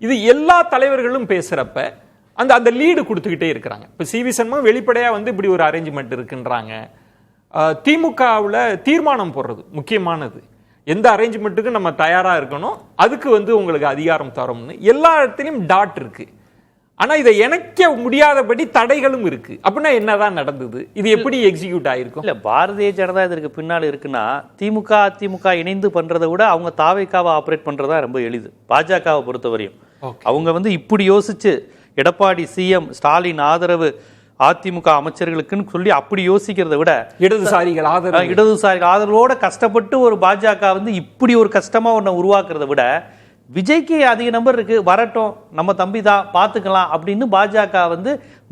இது எல்லா தலைவர்களும் பேசுறப்ப அந்த லீடு கொடுத்துக்கிட்டே இருக்கிறாங்க. இப்போ சி.வி. சண்முகம் வெளிப்படையா இப்படி ஒரு அரேஞ்ச்மெண்ட் இருக்குன்றாங்க. திமுகவில் தீர்மானம் போடுறது முக்கியமானது. எந்த அரேஞ்ச்மெண்ட்டுக்கு நம்ம தயாரா இருக்கணும், அதுக்கு உங்களுக்கு அதிகாரம் தரோம்னு எல்லா இடத்துலையும் டாட் இருக்கு. ஆனா இதை இணைக்க முடியாதபடி தடைகளும் இருக்கு. அப்படின்னா என்னதான் நடந்தது, இது எப்படி எக்ஸிக்யூட் ஆயிருக்கும்? இல்ல பாரதிய ஜனதா இதற்கு பின்னால் இருக்குன்னா திமுக அதிமுக இணைந்து பண்றதை விட அவங்க தாவேக்காவை ஆப்ரேட் பண்றதா ரொம்ப எளிது. பாஜகவை பொறுத்தவரையும் அவங்க இப்படி யோசிச்சு எடப்பாடி சிஎம் ஸ்டாலின் ஆதரவு அதிமுக அமைச்சர்களுக்குன்னு சொல்லி அப்படி யோசிக்கிறத விட இடதுசாரிகள் ஆதரவோட கஷ்டப்பட்டு ஒரு பாஜக இப்படி ஒரு கஷ்டமா ஒன்ன உருவாக்குறத விட விஜய்க்கு அதிக நம்பர் இருக்கு, வரட்டும் நம்ம தம்பி தான் பார்த்துக்கலாம் அப்படின்னு பாஜக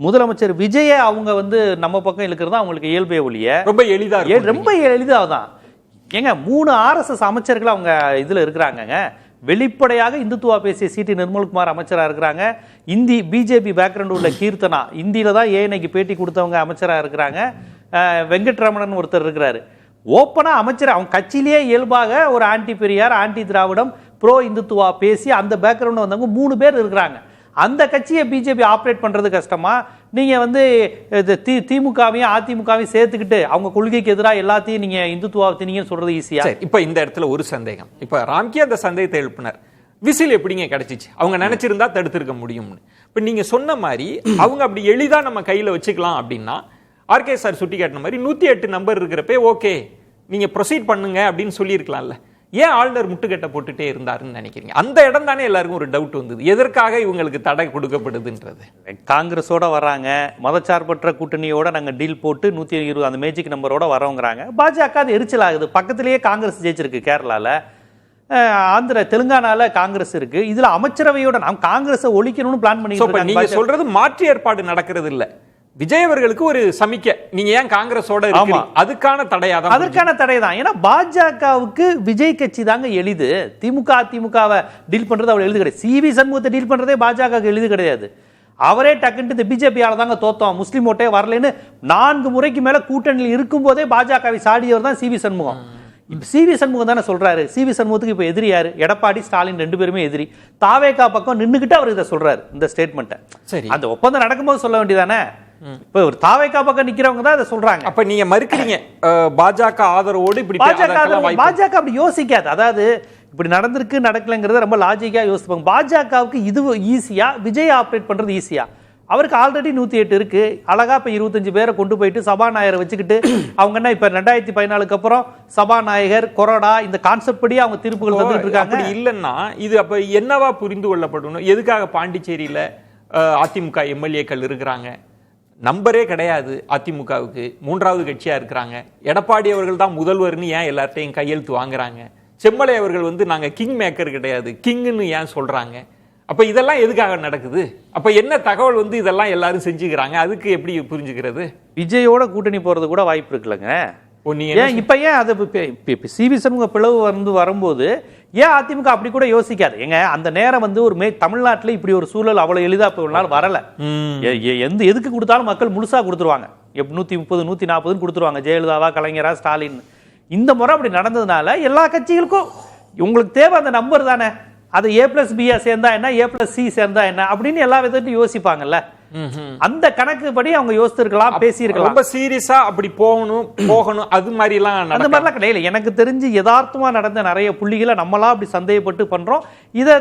முதலமைச்சர் விஜய அவங்க நம்ம பக்கம் இருக்கிறது அவங்களுக்கு இயல்பே ஒழிய ரொம்ப எளிதாதான். ஏங்க 3 RSS அமைச்சர்கள் அவங்க இதுல இருக்கிறாங்க. வெளிப்படையாக இந்துத்துவா பேசிய சிடி நிர்மல்குமார் அமைச்சராக இருக்கிறாங்க. இந்தி பிஜேபி பேக்ரவுண்ட் உள்ள கீர்த்தனா இந்தியில தான் ஏனைக்கு பேட்டி கொடுத்தவங்க அமைச்சராக இருக்கிறாங்க. வெங்கட்ரமணன் ஒருத்தர் இருக்கிறாரு. ஓப்பனா அமைச்சர் அவங்க கட்சியிலேயே இயல்பாக ஒரு ஆன்டி பெரியார் ஆன்டி திராவிடம் ப்ரோ இந்துத்துவா பேசி அந்த பேக்ரவுண்ட் வந்தவங்க 3 பேர் இருக்கிறாங்க. அந்த கட்சியை பிஜேபி ஆப்ரேட் பண்றது கஷ்டமா? நீங்க திமுகவையும் அதிமுகவையும் சேர்த்துக்கிட்டு அவங்க கொள்கைக்கு எதிராக எல்லாத்தையும் நீங்க இந்துத்துவா திணிங்கன்னு சொல்றது ஈஸியா? இப்ப இந்த இடத்துல ஒரு சந்தேகம். இப்ப ராம்கி அந்த சந்தேகத்தை எழுப்பினார், விசில் எப்படிங்க கிடைச்சிச்சு, அவங்க நினைச்சிருந்தா தடுத்திருக்க முடியும்னு. இப்ப நீங்க சொன்ன மாதிரி அவங்க அப்படி எளிதா நம்ம கையில வச்சுக்கலாம் அப்படின்னா, ஆர்கே சார் சுட்டி காட்டின மாதிரி 108 நம்பர் இருக்கிறப்ப ஓகே நீங்க ப்ரொசீட் பண்ணுங்க அப்படின்னு சொல்லியிருக்கலாம்ல. ஏன் ஆளுநர் முட்டுக்கட்டை போட்டுட்டே இருந்தாருன்னு நினைக்கிறீங்க? அந்த இடம் தானே எல்லாருக்கும் ஒரு டவுட் வந்தது, எதற்காக இவங்களுக்கு தடை கொடுக்கப்படுதுன்றது. காங்கிரஸோட வர்றாங்க, மதச்சார்பற்ற கூட்டணியோட நாங்க டீல் போட்டு 120 அந்த மேஜிக் நம்பரோட வரவங்கிறாங்க. பாஜக அது எரிச்சல் ஆகுது. பக்கத்திலேயே காங்கிரஸ் ஜெயிச்சிருக்கு கேரளால, ஆந்திர தெலுங்கானால காங்கிரஸ் இருக்கு. இதுல அமைச்சரவையோட நாம் காங்கிரஸை ஒழிக்கணும்னு பிளான் பண்ணி நீங்க சொல்றது மாற்று ஏற்பாடு நடக்கிறது இல்ல. விஜய் அவர்களுக்கு ஒரு சமிக்கை, நீங்க ஏன் காங்கிரஸோட அதுக்கான தடையாதான், அதற்கான தடை தான். ஏன்னா பாஜகவுக்கு விஜய் கட்சி தாங்க எளிது. திமுக அதிமுகவை டீல் பண்றது அவ்வளவு எளிது கிடையாது. சி.வி. சண்முகத்தை டீல் பண்றதே பாஜக எளிது கிடையாது. அவரே டக்குன்ட்டு இந்த பிஜேபியால தாங்க தோத்தோம், முஸ்லீம் ஓட்டே வரலன்னு 4 முறைக்கு மேல கூட்டணியில் இருக்கும் போதே பாஜகவை சாடியவர் தான் சி.வி. சண்முகம். சி.வி. சண்முகம் தானே சொல்றாரு. சி.வி. சண்முகத்துக்கு இப்ப எதிரி யாரு? எடப்பாடி ஸ்டாலின் 2 பேருமே எதிரி. தாவேகா பக்கம் நின்னுகிட்டு அவர் இதை சொல்றாரு, இந்த ஸ்டேட்மெண்ட். சரி, அந்த ஒப்பந்தம் நடக்கும்போது சொல்ல வேண்டியதானே. இப்ப ஒரு தாவேகா பக்கம் நிக்கிறவங்க தான் அதை சொல்றாங்க. அப்ப நீங்க மறுக்கிறீங்க பாஜக ஆதரவோடு இப்படி பாஜக அப்படி யோசிக்காது. அதாவது இப்படி நடந்திருக்கு நடக்கலங்கிறத ரொம்ப லாஜிக்கா யோசிப்பாங்க. பாஜகவுக்கு இது ஈஸியா, விஜய் ஆப்ரேட் பண்றது ஈஸியா? அவருக்கு ஆல்ரெடி 108 இருக்கு. அழகா இப்ப 25 பேரை கொண்டு போயிட்டு சபாநாயகரை வச்சுக்கிட்டு அவங்க என்ன இப்ப 2014 அப்புறம் சபாநாயகர் கொரோனா இந்த கான்செப்ட் படி அவங்க தீர்ப்புகள் தந்துட்டு இருக்காங்க. அப்படி இல்லைன்னா இது அப்ப என்னவா புரிந்து கொள்ளப்படணும்? எதுக்காக பாண்டிச்சேரியில அதிமுக எம்எல்ஏக்கள் இருக்கிறாங்க, நம்பரே கிடையாது அதிமுகவுக்கு, 3வது கட்சியா இருக்கிறாங்க. எடப்பாடி அவர்கள் தான் முதல்வர்னு ஏன் எல்லார்ட்டையும் கையெழுத்து வாங்குறாங்க? செம்மலை அவர்கள் நாங்க கிங் மேக்கர் கிடையாது கிங்னு ஏன் சொல்றாங்க? அப்ப இதெல்லாம் எதுக்காக நடக்குது? அப்ப என்ன தகவல் இதெல்லாம் எல்லாரும் செஞ்சுக்கிறாங்க, அதுக்கு எப்படி புரிஞ்சுக்கிறது? விஜயோட கூட்டணி போறது கூட வாய்ப்பு இருக்குல்லங்க. இப்ப ஏன் அது சி.வி. சண்முக பிளவு வரும்போது ஏன் அதிமுக அப்படி கூட யோசிக்காது? எங்க அந்த நேரம் ஒரு தமிழ்நாட்டில் இப்படி ஒரு சூழல் அவ்வளவு எளிதா வரல. எதுக்கு கொடுத்தாலும் மக்கள் முழுசா கொடுத்துருவாங்க. 130 140 கொடுத்துருவாங்க. ஜெயலலிதாவா கலைஞரா ஸ்டாலின். இந்த முறை அப்படி நடந்ததுனால எல்லா கட்சிகளுக்கும் உங்களுக்கு தேவை அந்த நம்பர் தானே. அது A+B சேர்ந்தா என்ன, A+C சேர்ந்தா என்ன அப்படின்னு எல்லா விதத்தையும் யோசிப்பாங்கல்ல. அந்த கணக்கு படி அவங்க யோசிச்சிருக்கலாம், பேசியிருக்கலாம். ரொம்ப சீரியஸா அப்படி போகணும் அது மாதிரி எல்லாம் அந்த மாதிரிலாம் கிடையாது. எனக்கு தெரிஞ்சு யதார்த்தமா நடந்த நிறைய புள்ளிகளை நம்மளா அப்படி சந்தேகப்பட்டு பண்றோம். இதை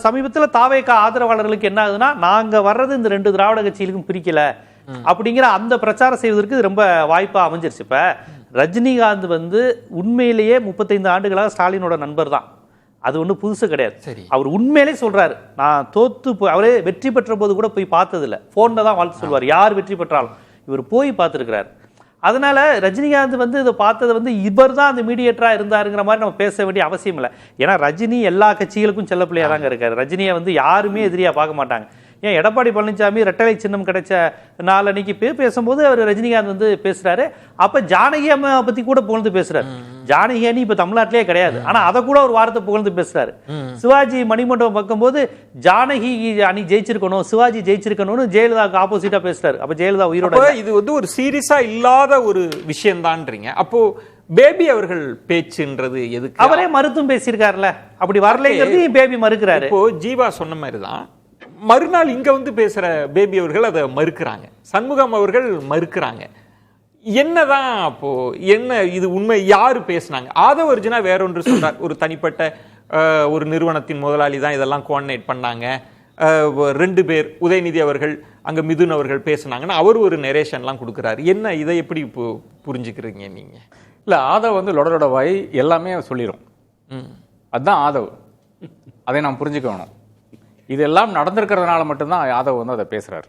சமீபத்தில் தாவேகா ஆதரவாளர்களுக்கு என்ன ஆகுதுன்னா, நாங்க வர்றது இந்த 2 திராவிட கட்சிகளுக்கும் பிரிக்கல அப்படிங்கிற அந்த பிரச்சாரம் செய்வதற்கு ரொம்ப வாய்ப்பா அமைஞ்சிருச்சு. இப்ப ரஜினிகாந்த் உண்மையிலேயே 35 ஆண்டுகளாக ஸ்டாலினோட நண்பர் தான். அது ஒன்றும் புதுசு கிடையாது. அவர் உண்மையிலே சொல்றாரு, நான் தோத்து அவரே வெற்றி பெற்ற போது கூட போய் பார்த்ததில்ல, போன்ல தான் வாழ்த்து சொல்வார் யார் வெற்றி பெற்றாலும். இவர் போய் பார்த்துருக்கிறார். அதனால ரஜினிகாந்த் இதை பார்த்தது இவர் தான் அந்த மீடியேட்டரா இருந்தாருங்கிற மாதிரி நம்ம பேச வேண்டிய அவசியம் இல்லை. ஏன்னா ரஜினி எல்லா கட்சிகளுக்கும் செல்ல பிள்ளையா தாங்க இருக்காரு. ரஜினியை யாருமே எதிரியா பார்க்க மாட்டாங்க. ஏன் எடப்பாடி பழனிசாமி ரெட்டலை சின்னம் கிடைச்ச நாளன்னைக்கு பேசும்போது அவர் ரஜினிகாந்த் பேசுறாரு. அப்ப ஜானகி அம்மா பத்தி கூட புகழ்ந்து பேசுறாரு. ஜானகி அணி இப்ப தமிழ்நாட்டிலே கிடையாது, ஆனா அதை கூட ஒரு வார்த்தை புகழ்ந்து பேசுறாரு. சிவாஜி மணிமண்டபம் பார்க்கும்போது ஜானகி அணி ஜெயிச்சிருக்கணும், சிவாஜி ஜெயிச்சிருக்கணும்னு ஜெயலலிதாவுக்கு ஆப்போசிட்டா பேசுறாரு. அப்ப ஜெயலலிதா உயிரோட. இது ஒரு சீரியஸா இல்லாத ஒரு விஷயம் தான்றீங்க. அப்போ பேபி அவர்கள் பேச்சுன்றது எதுக்கு? அவரே மறுத்தும் பேசியிருக்காருல்ல, அப்படி வரலைங்கிறது பேபி மறுக்கிறாரு. இப்போ ஜீவா சொன்ன மாதிரி தான் மறுநாள் இங்க வந்து பேசுற பேபி அவர்கள் அதை மறுக்கிறாங்க, சண்முகம் அவர்கள் மறுக்கிறாங்க. என்னதான் அப்போ என்ன இது உண்மை? யாரு பேசினாங்க? ஆதவ அர்ஜுனா வேறொன்று சொல்றார், ஒரு தனிப்பட்ட ஒரு நிறுவனத்தின் முதலாளி தான் இதெல்லாம் கோஆர்டினேட் பண்ணாங்க, 2 பேர் உதயநிதி அவர்கள் அங்க மிதுன் அவர்கள் பேசினாங்கன்னா அவர் ஒரு நெரேஷன்லாம் கொடுக்குறாரு. என்ன இதை எப்படி இப்போ புரிஞ்சுக்கிறீங்க நீங்க? இல்ல ஆதவ் வந்து லொடலோட வாய் எல்லாமே சொல்லிடும், அதுதான் ஆதவ். அதை நாம் புரிஞ்சுக்கணும். இதெல்லாம் நடந்திருக்கிறதுனால மட்டும்தான் யாதவ் வந்து அதை பேசுறாரு.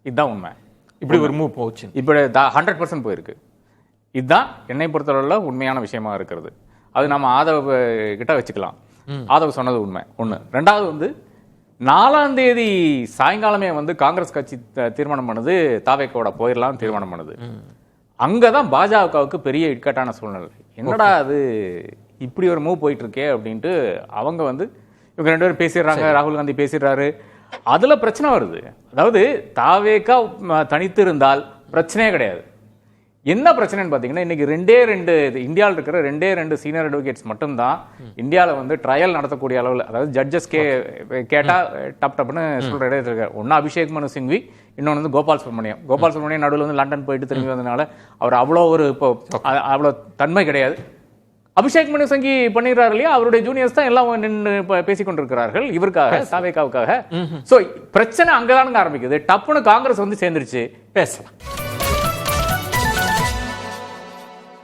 இதுதான் உண்மை. இப்படி ஒரு மூவ் போச்சு, இப்படி 100% போயிருக்கு. இதுதான் என்னை பொறுத்தவரையில் உண்மையான விஷயமா இருக்கிறது. அது நம்ம ஆதவ கிட்ட வச்சுக்கலாம். ஆதவ் சொன்னது உண்மை ஒண்ணு. ரெண்டாவது வந்து 4ஆம் தேதி சாயங்காலமே வந்து காங்கிரஸ் கட்சி தீர்மானம் பண்ணுது, தாவேக்கோட போயிடலாம் தீர்மானம் பண்ணுது. அங்கதான் பாஜகவுக்கு பெரிய இக்கட்டான சூழ்நிலை. என்னடா அது இப்படி ஒரு மூவ் போயிட்டு இருக்கே அப்படின்ட்டு அவங்க வந்து இவங்க 2 பேரும் பேசிடுறாங்க, ராகுல் காந்தி பேசிடுறாரு, அதுல பிரச்சனை வருது. அதாவது தாவேக்கா தனித்து இருந்தால் பிரச்சனையே கிடையாது. என்ன பிரச்சனைன்னு பார்த்தீங்கன்னா, இன்னைக்கு 2 இந்தியாவில் இருக்கிற 2 சீனியர் அட்வொகேட்ஸ் மட்டும்தான் இந்தியாவில் வந்து ட்ரையல் நடத்தக்கூடிய அளவில், அதாவது ஜட்ஜஸ் கேட்டா டப்னு சொல்ற இடத்துல இருக்காரு. ஒன்னு அபிஷேக் மனு சிங்வி, இன்னொன்று வந்து கோபால் சுப்ரமணியம் நடுவில் வந்து லண்டன் போயிட்டு திரும்பி வந்ததுனால அவர் அவ்வளோ ஒரு இப்போ அவ்வளோ தன்மை கிடையாது. அபிஷேக் மனு சிங்வி பண்ணிடுறாரு இல்லையா, அவருடைய ஜூனியர்ஸ் தான் எல்லாம் நின்று பேசிக்கொண்டிருக்கிறார்கள் இவருக்காக, தாவேக்காவுக்காக. சோ பிரச்சனை அங்கதானுங்க ஆரம்பிக்குது. டப்புன்னு காங்கிரஸ் வந்து சேர்ந்துருச்சு. பேசலாம்.